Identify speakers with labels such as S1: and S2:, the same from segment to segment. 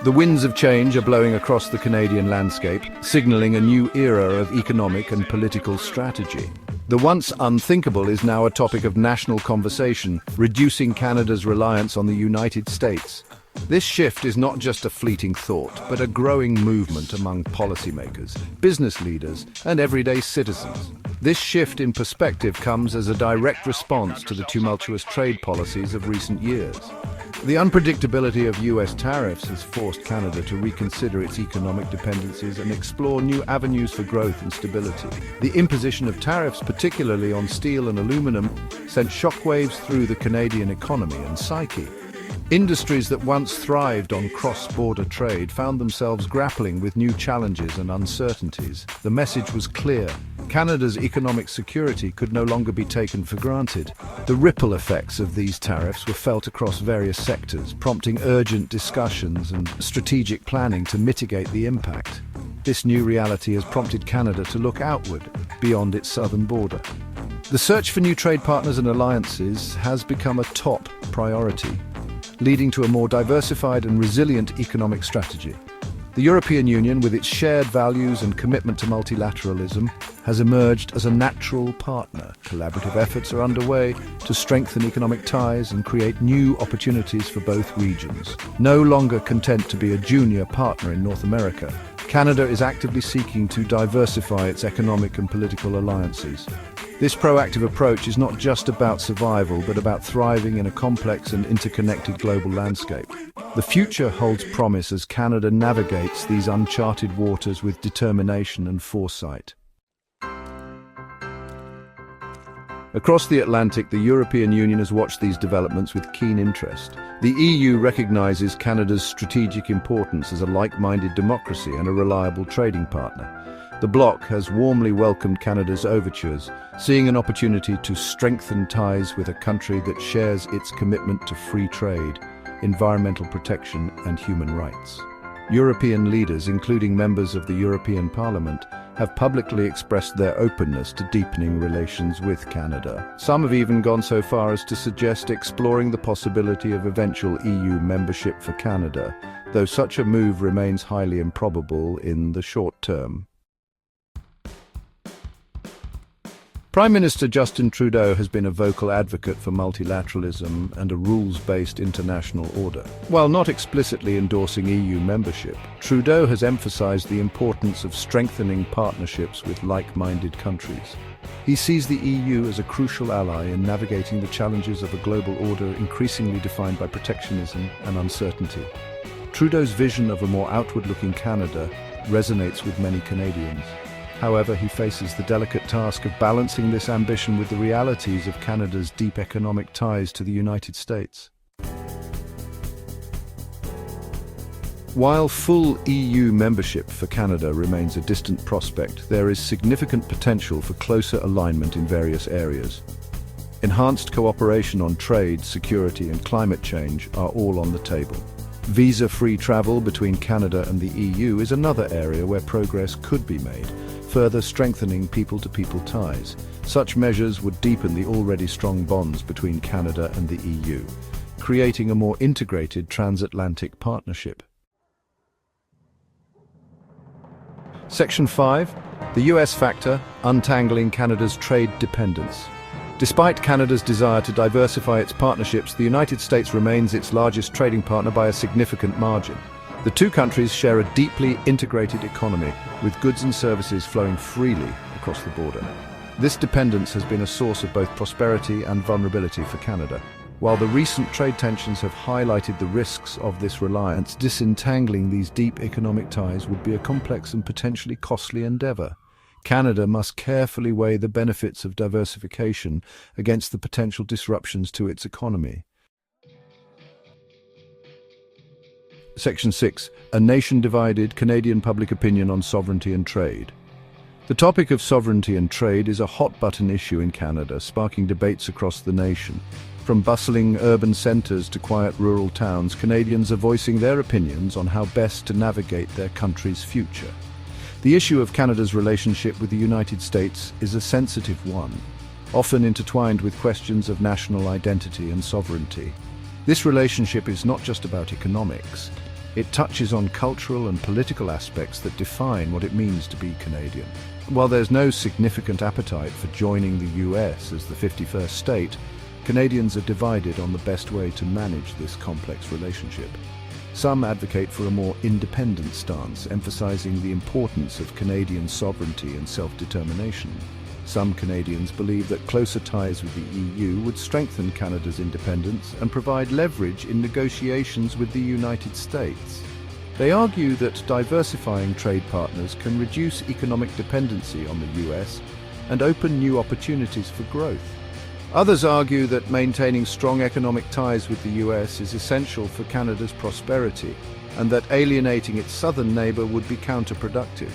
S1: The winds of change are blowing across the Canadian landscape, signaling a new era of economic and political strategy. The once unthinkable is now a topic of national conversation, reducing Canada's reliance on the United States. This shift is not just a fleeting thought, but a growing movement among policymakers, business leaders, and everyday citizens. This shift in perspective comes as a direct response to the tumultuous trade policies of recent years. The unpredictability of US tariffs has forced Canada to reconsider its economic dependencies and explore new avenues for growth and stability. The imposition of tariffs, particularly on steel and aluminum, sent shockwaves through the Canadian economy and psyche. Industries that once thrived on cross-border trade found themselves grappling with new challenges and uncertainties. The message was clear. Canada's economic security could no longer be taken for granted. The ripple effects of these tariffs were felt across various sectors, prompting urgent discussions and strategic planning to mitigate the impact. This new reality has prompted Canada to look outward, beyond its southern border. The search for new trade partners and alliances has become a top priority, leading to a more diversified and resilient economic strategy. The European Union, with its shared values and commitment to multilateralism, has emerged as a natural partner. Collaborative efforts are underway to strengthen economic ties and create new opportunities for both regions. No longer content to be a junior partner in North America, Canada is actively seeking to diversify its economic and political alliances. This proactive approach is not just about survival, but about thriving in a complex and interconnected global landscape. The future holds promise as Canada navigates these uncharted waters with determination and foresight. Across the Atlantic, the European Union has watched these developments with keen interest. The EU recognizes Canada's strategic importance as a like-minded democracy and a reliable trading partner. The bloc has warmly welcomed Canada's overtures, seeing an opportunity to strengthen ties with a country that shares its commitment to free trade, environmental protection, and human rights. European leaders, including members of the European Parliament, have publicly expressed their openness to deepening relations with Canada. Some have even gone so far as to suggest exploring the possibility of eventual EU membership for Canada, though such a move remains highly improbable in the short term. Prime Minister Justin Trudeau has been a vocal advocate for multilateralism and a rules-based international order. While not explicitly endorsing EU membership, Trudeau has emphasized the importance of strengthening partnerships with like-minded countries. He sees the EU as a crucial ally in navigating the challenges of a global order increasingly defined by protectionism and uncertainty. Trudeau's vision of a more outward-looking Canada resonates with many Canadians. However, he faces the delicate task of balancing this ambition with the realities of Canada's deep economic ties to the United States. While full EU membership for Canada remains a distant prospect, there is significant potential for closer alignment in various areas. Enhanced cooperation on trade, security, and climate change are all on the table. Visa-free travel between Canada and the EU is another area where progress could be made, further strengthening people-to-people ties. Such measures would deepen the already strong bonds between Canada and the EU, creating a more integrated transatlantic partnership. Section 5. The US factor, untangling Canada's trade dependence. Despite Canada's desire to diversify its partnerships, the United States remains its largest trading partner by a significant margin. The two countries share a deeply integrated economy, with goods and services flowing freely across the border. This dependence has been a source of both prosperity and vulnerability for Canada. While the recent trade tensions have highlighted the risks of this reliance, disentangling these deep economic ties would be a complex and potentially costly endeavor. Canada must carefully weigh the benefits of diversification against the potential disruptions to its economy. Section 6. A nation-divided Canadian public opinion on sovereignty and trade. The topic of sovereignty and trade is a hot-button issue in Canada, sparking debates across the nation. From bustling urban centres to quiet rural towns, Canadians are voicing their opinions on how best to navigate their country's future. The issue of Canada's relationship with the United States is a sensitive one, often intertwined with questions of national identity and sovereignty. This relationship is not just about economics. It touches on cultural and political aspects that define what it means to be Canadian. While there's no significant appetite for joining the US as the 51st state, Canadians are divided on the best way to manage this complex relationship. Some advocate for a more independent stance, emphasizing the importance of Canadian sovereignty and self-determination. Some Canadians believe that closer ties with the EU would strengthen Canada's independence and provide leverage in negotiations with the United States. They argue that diversifying trade partners can reduce economic dependency on the US and open new opportunities for growth. Others argue that maintaining strong economic ties with the US is essential for Canada's prosperity and that alienating its southern neighbour would be counterproductive.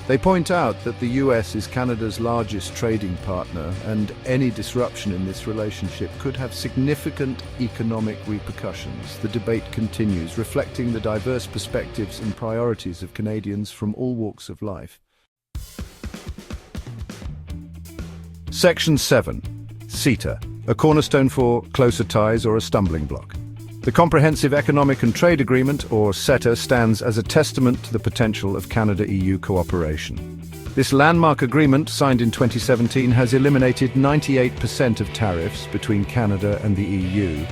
S1: They point out that the US is Canada's largest trading partner and any disruption in this relationship could have significant economic repercussions. The debate continues, reflecting the diverse perspectives and priorities of Canadians from all walks of life. Section 7. CETA, a cornerstone for closer ties or a stumbling block. The Comprehensive Economic and Trade Agreement, or CETA, stands as a testament to the potential of Canada-EU cooperation. This landmark agreement, signed in 2017, has eliminated 98% of tariffs between Canada and the EU,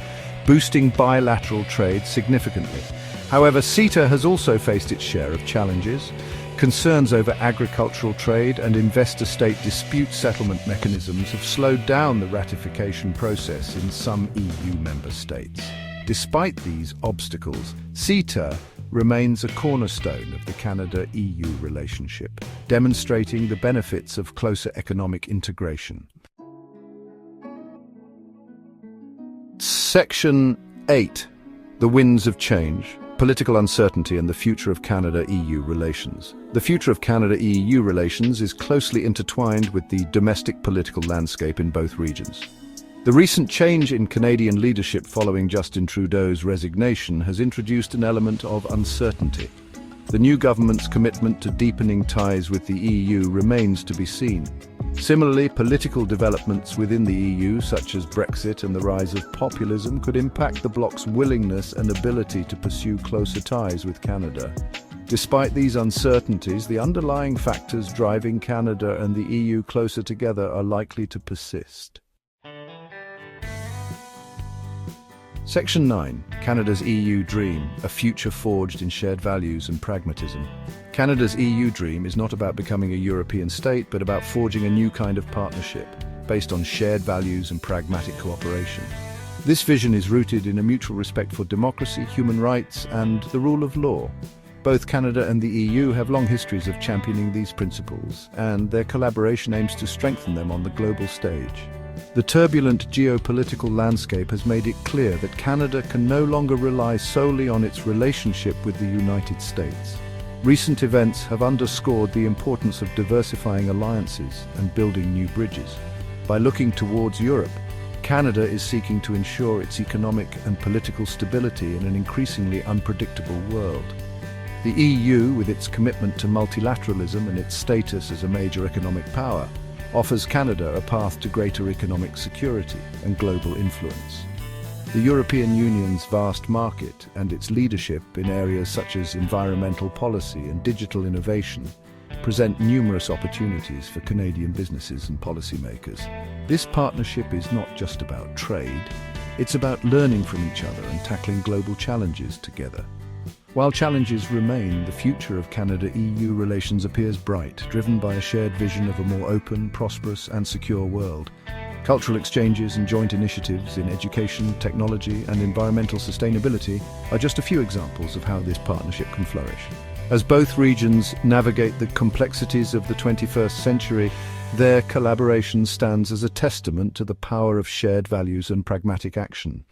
S1: boosting bilateral trade significantly. However, CETA has also faced its share of challenges. Concerns over agricultural trade and investor-state dispute settlement mechanisms have slowed down the ratification process in some EU member states. Despite these obstacles, CETA remains a cornerstone of the Canada-EU relationship, demonstrating the benefits of closer economic integration. Section 8. The Winds of Change. Political uncertainty and the future of Canada-EU relations. The future of Canada-EU relations is closely intertwined with the domestic political landscape in both regions. The recent change in Canadian leadership following Justin Trudeau's resignation has introduced an element of uncertainty. The new government's commitment to deepening ties with the EU remains to be seen. Similarly, political developments within the EU, such as Brexit and the rise of populism, could impact the bloc's willingness and ability to pursue closer ties with Canada. Despite these uncertainties, the underlying factors driving Canada and the EU closer together are likely to persist. Section 9. Canada's EU Dream, a future forged in shared values and pragmatism. Canada's EU dream is not about becoming a European state, but about forging a new kind of partnership, based on shared values and pragmatic cooperation. This vision is rooted in a mutual respect for democracy, human rights, and the rule of law. Both Canada and the EU have long histories of championing these principles, and their collaboration aims to strengthen them on the global stage. The turbulent geopolitical landscape has made it clear that Canada can no longer rely solely on its relationship with the United States. Recent events have underscored the importance of diversifying alliances and building new bridges. By looking towards Europe, Canada is seeking to ensure its economic and political stability in an increasingly unpredictable world. The EU, with its commitment to multilateralism and its status as a major economic power, offers Canada a path to greater economic security and global influence. The European Union's vast market and its leadership in areas such as environmental policy and digital innovation present numerous opportunities for Canadian businesses and policymakers. This partnership is not just about trade, it's about learning from each other and tackling global challenges together. While challenges remain, the future of Canada-EU relations appears bright, driven by a shared vision of a more open, prosperous and secure world. Cultural exchanges and joint initiatives in education, technology and environmental sustainability are just a few examples of how this partnership can flourish. As both regions navigate the complexities of the 21st century, their collaboration stands as a testament to the power of shared values and pragmatic action.